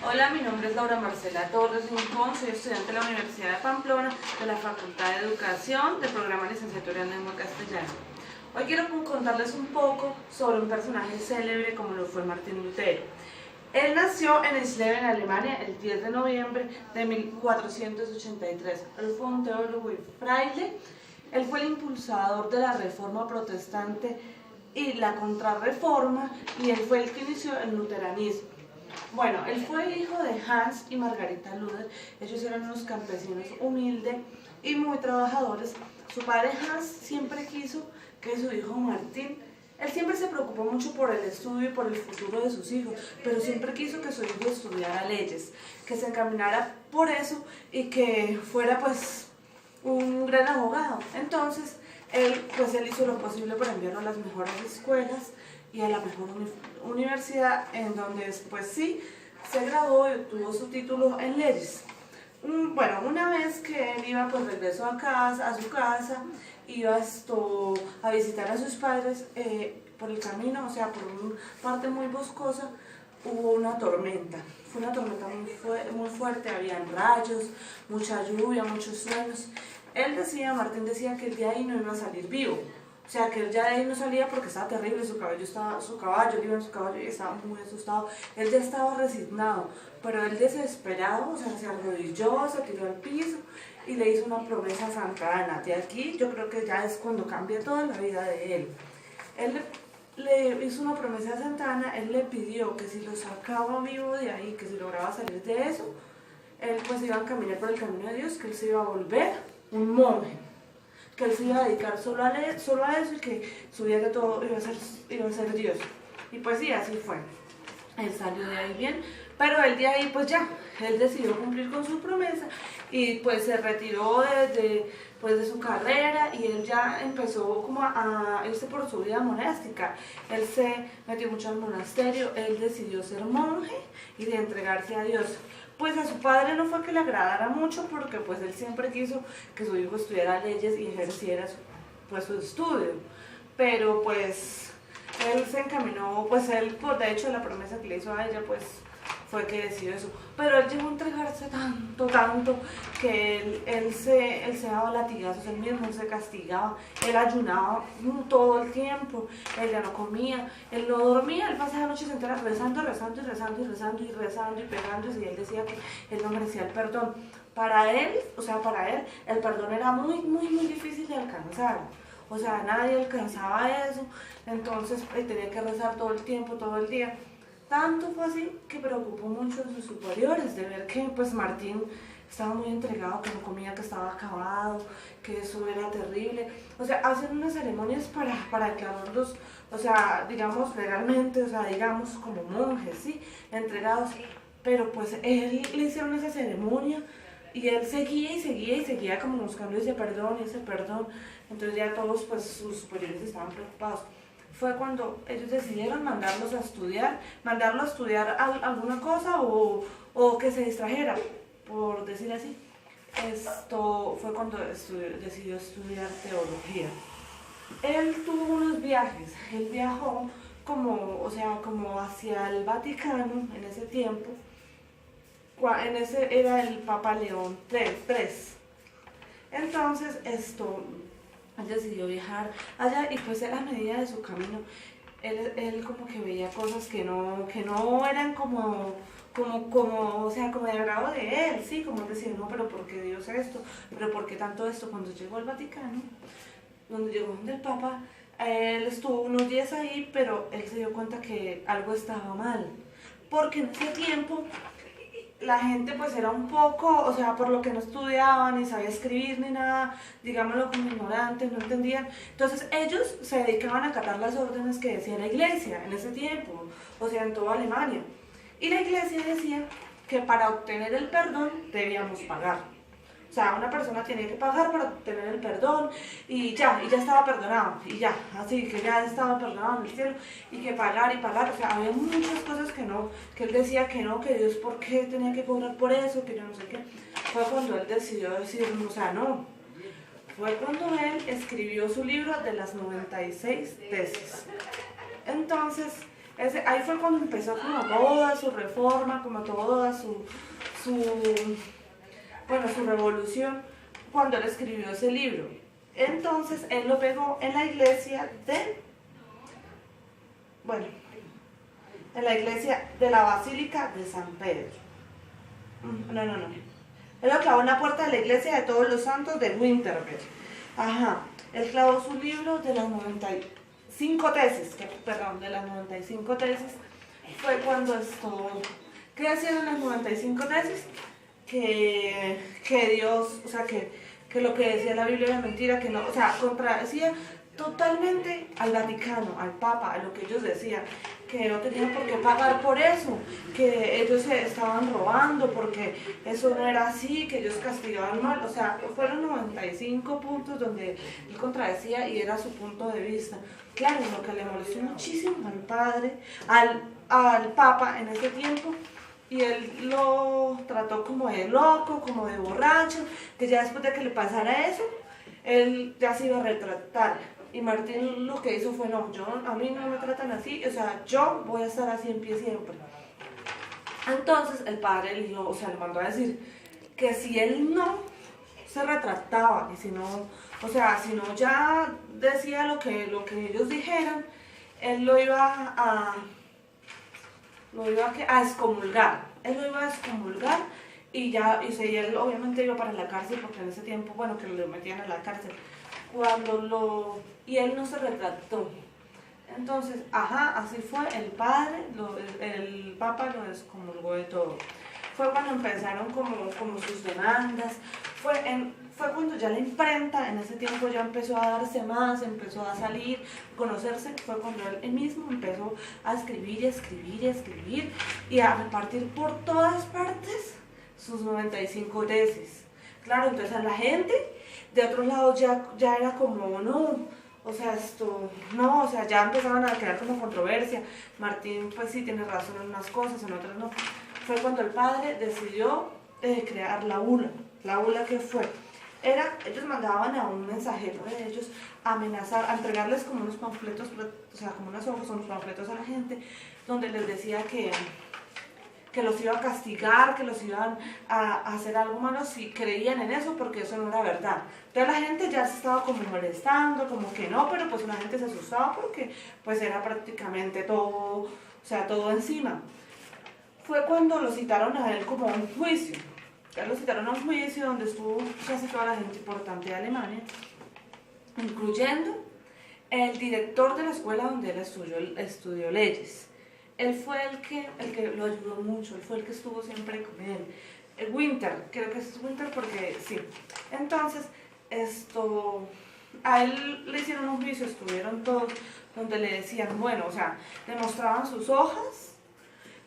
Hola, mi nombre es Laura Marcela Torres Rincón, soy estudiante de la Universidad de Pamplona, de la Facultad de Educación, del programa Licenciatura en Lengua Castellana. Hoy quiero contarles un poco sobre un personaje célebre como lo fue Martín Lutero. Él nació en Eisleben, Alemania, el 10 de noviembre de 1483. Él fue un teólogo y fraile. Él fue el impulsador de la Reforma Protestante y la Contrarreforma, y él fue el que inició el luteranismo. Bueno, él fue el hijo de Hans y Margarita Luther. Ellos eran unos campesinos humildes y muy trabajadores. Su padre Hans siempre quiso que su hijo Martín, él siempre se preocupó mucho por el estudio y por el futuro de sus hijos, pero siempre quiso que su hijo estudiara leyes, que se encaminara por eso y que fuera pues un gran abogado. Entonces, él hizo lo posible para enviarlo a las mejores escuelas y a la mejor universidad, en donde después sí se graduó y obtuvo su título en leyes. Bueno, una vez que él iba pues regresó a su casa, iba a visitar a sus padres, por el camino, o sea, por una parte muy boscosa, hubo una tormenta. Fue una tormenta muy fuerte, habían rayos, mucha lluvia, muchos truenos. Martín decía que el de ahí no iba a salir vivo. O sea, que él ya de ahí no salía porque estaba terrible, su caballo él iba en su caballo y estaba muy asustado. Él ya estaba resignado, pero él desesperado, o sea, se arrodilló, se tiró al piso y le hizo una promesa a Santa Ana. De aquí yo creo que ya es cuando cambia toda la vida de él. Él le hizo una promesa a Santa Ana, él le pidió que si lo sacaba vivo de ahí, que si lograba salir de eso, él pues iba a caminar por el camino de Dios, que él se iba a volver un monje, que él se iba a dedicar solo a eso y que su vida de todo iba a ser Dios. Y pues sí, así fue. Él salió de ahí bien, pero él de ahí pues ya, él decidió cumplir con su promesa y pues se retiró de su carrera, y él ya empezó como a irse por su vida monástica. Él se metió mucho al monasterio, él decidió ser monje y de entregarse a Dios. Pues a su padre no fue que le agradara mucho, porque pues él siempre quiso que su hijo estudiara leyes y ejerciera su estudio, pero pues él se encaminó, pues de hecho la promesa que le hizo a ella pues fue que decidió eso, pero él llegó a entregarse tanto, que él se daba latigazos, él mismo se castigaba, él ayunaba todo el tiempo, él ya no comía, él no dormía, él pasaba noches enteras rezando y pegándose, y él decía que él no merecía el perdón. Para él, el perdón era muy difícil de alcanzar. O sea, nadie alcanzaba eso, entonces él tenía que rezar todo el tiempo, todo el día. Tanto fue así que preocupó mucho a sus superiores de ver que pues Martín estaba muy entregado, que no comía, que estaba acabado, que eso era terrible. O sea, hacen unas ceremonias para declararlos, o sea, digamos legalmente, o sea, digamos como monjes, ¿sí? Entregados. Pero pues él le hicieron esa ceremonia y él seguía como buscando ese perdón. Entonces ya todos pues sus superiores estaban preocupados. Fue cuando ellos decidieron mandarlo a estudiar alguna cosa o que se distrajera, por decir así. Esto fue cuando decidió estudiar teología. Él tuvo unos viajes, él viajó como hacia el Vaticano en ese tiempo. En ese era el Papa León III. Entonces él decidió viajar allá, y pues a medida de su camino él como que veía cosas que no eran como de agrado de él, sí, como decir, no, pero ¿por qué Dios esto? ¿Pero por qué tanto esto? Cuando llegó al Vaticano, donde llegó donde el Papa, él estuvo unos días ahí, pero él se dio cuenta que algo estaba mal, porque en ese tiempo la gente pues era un poco, o sea, por lo que no estudiaban, ni sabía escribir ni nada, digámoslo como ignorantes, no entendían. Entonces ellos se dedicaban a acatar las órdenes que decía la iglesia en ese tiempo, o sea, en toda Alemania. Y la iglesia decía que para obtener el perdón debíamos pagar. O sea, una persona tenía que pagar para obtener el perdón, y ya estaba perdonado, y ya, así que ya estaba perdonado en el cielo, y que pagar, o sea, había muchas cosas que él decía que no, que Dios por qué tenía que cobrar por eso, que yo no sé qué. Fue cuando él decidió decir, o sea, no. Fue cuando él escribió su libro de las 96 tesis. Entonces, Ahí fue cuando empezó como toda su reforma, como toda bueno, su revolución, cuando él escribió ese libro. Entonces él lo pegó en la iglesia en la iglesia de la Basílica de San Pedro. No. Él lo clavó en la puerta de la iglesia de Todos los Santos de Winterberg. Ajá. Él clavó su libro de las 95 tesis, de las 95 tesis. Fue cuando ¿qué decían en las 95 tesis? Que Dios, o sea, que lo que decía la Biblia era mentira, que no, o sea, contradecía totalmente al Vaticano, al Papa, a lo que ellos decían, que no tenían por qué pagar por eso, que ellos se estaban robando, porque eso no era así, que ellos castigaban mal, o sea, fueron 95 puntos donde él contradecía y era su punto de vista. Claro, lo que le molestó muchísimo al padre, al Papa en ese tiempo, y él lo trató como de loco, como de borracho, que ya después de que le pasara eso, él ya se iba a retratar. Y Martín lo que hizo fue, no, a mí no me tratan así, o sea, yo voy a estar así en pie siempre. Entonces el padre le mandó a decir que si él no se retrataba, y si no ya decía lo que ellos dijeran, él lo iba a excomulgar. Él lo iba a excomulgar y él obviamente iba para la cárcel, porque en ese tiempo, bueno, que lo metían a la cárcel. Y él no se retrató. Entonces, así fue, el Papa lo excomulgó de todo. Fue cuando empezaron como sus demandas, fue cuando ya la imprenta en ese tiempo ya empezó a darse más, empezó a salir, a conocerse, fue cuando él mismo empezó a escribir y a repartir por todas partes sus 95 tesis. Claro, entonces a la gente de otros lados ya era como, no, o sea, ya empezaban a crear como controversia. Martín, pues sí, tiene razón en unas cosas, en otras no. Fue cuando el padre decidió crear la bula. La bula, ¿qué fue? Ellos mandaban a un mensajero de ellos a amenazar, a entregarles como unos panfletos, o sea, como unos ojos, unos panfletos a la gente, donde les decía que los iba a castigar, que los iban a hacer algo malo si creían en eso, porque eso no era verdad. Entonces la gente ya se estaba como molestando, como que no, pero pues la gente se asustaba porque pues era prácticamente todo, o sea, todo encima. Fue cuando lo citaron a él como a un juicio. Ya lo citaron a un juicio donde estuvo casi toda la gente importante de Alemania, incluyendo el director de la escuela donde él estudió leyes. Él fue el que lo ayudó mucho, él fue el que estuvo siempre con él. Winter, creo que es Winter porque sí. Entonces, a él le hicieron un juicio, estuvieron todos, donde le decían, bueno, o sea, le mostraban sus hojas,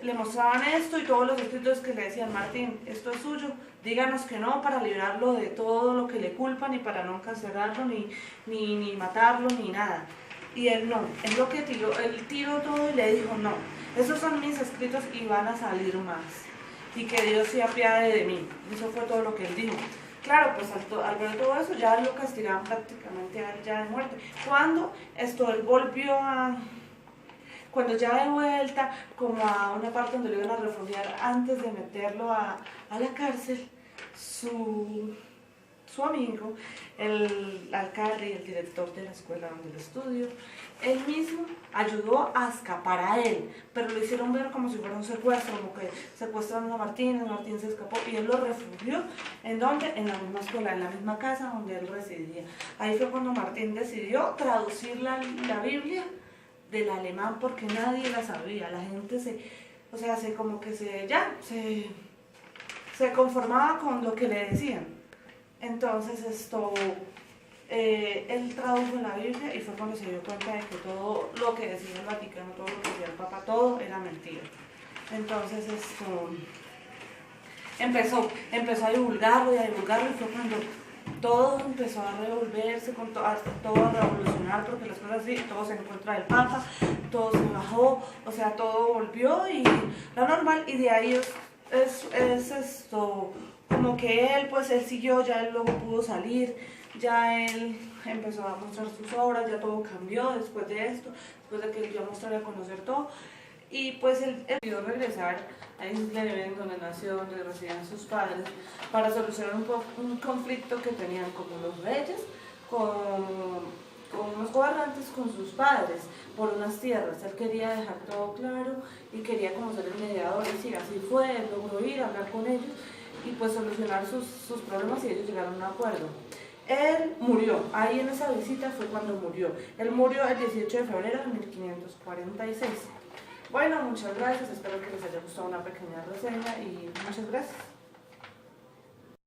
le mostraban esto y todos los escritos que le decían, Martín, esto es suyo, díganos que no para librarlo de todo lo que le culpan y para no encarcelarlo, ni matarlo, ni nada. Y él no, él lo que tiró todo y le dijo, no, esos son mis escritos y van a salir más. Y que Dios se apiade de mí. Eso fue todo lo que él dijo. Claro, pues al ver todo eso ya lo castigaban prácticamente ya de muerte. Cuando él volvió cuando ya de vuelta, como a una parte donde lo iban a refugiar antes de meterlo a la cárcel, su amigo, el alcalde y el director de la escuela donde él estudió, él mismo ayudó a escapar a él, pero lo hicieron ver como si fuera un secuestro, como que secuestraron a Martín se escapó y él lo refugió. ¿En dónde? En la misma escuela, en la misma casa donde él residía. Ahí fue cuando Martín decidió traducir la Biblia del alemán porque nadie la sabía. La gente se conformaba con lo que le decían. Entonces él tradujo la Biblia y fue cuando se dio cuenta de que todo lo que decía el Vaticano, todo lo que decía el Papa, todo era mentira. Entonces empezó a divulgarlo y fue cuando todo empezó a revolverse, todo a revolucionar, porque las cosas así, todo se encuentra del Papa, todo se bajó, o sea, todo volvió y lo normal, y de ahí como que él siguió, ya él luego pudo salir, ya él empezó a mostrar sus obras, ya todo cambió después de esto, después de que él dio a mostrar y a conocer todo. Y pues él decidió regresar a Isla de donde nació, donde residían sus padres, para solucionar un conflicto que tenían como los reyes con unos gobernantes, con sus padres, por unas tierras. Él quería dejar todo claro y quería como ser el mediador, y sí, así fue, él logró ir a hablar con ellos y pues solucionar sus problemas, y ellos llegaron a un acuerdo. Él murió, ahí en esa visita fue cuando murió. Él murió el 18 de febrero de 1546. Bueno, muchas gracias, espero que les haya gustado una pequeña reseña y muchas gracias.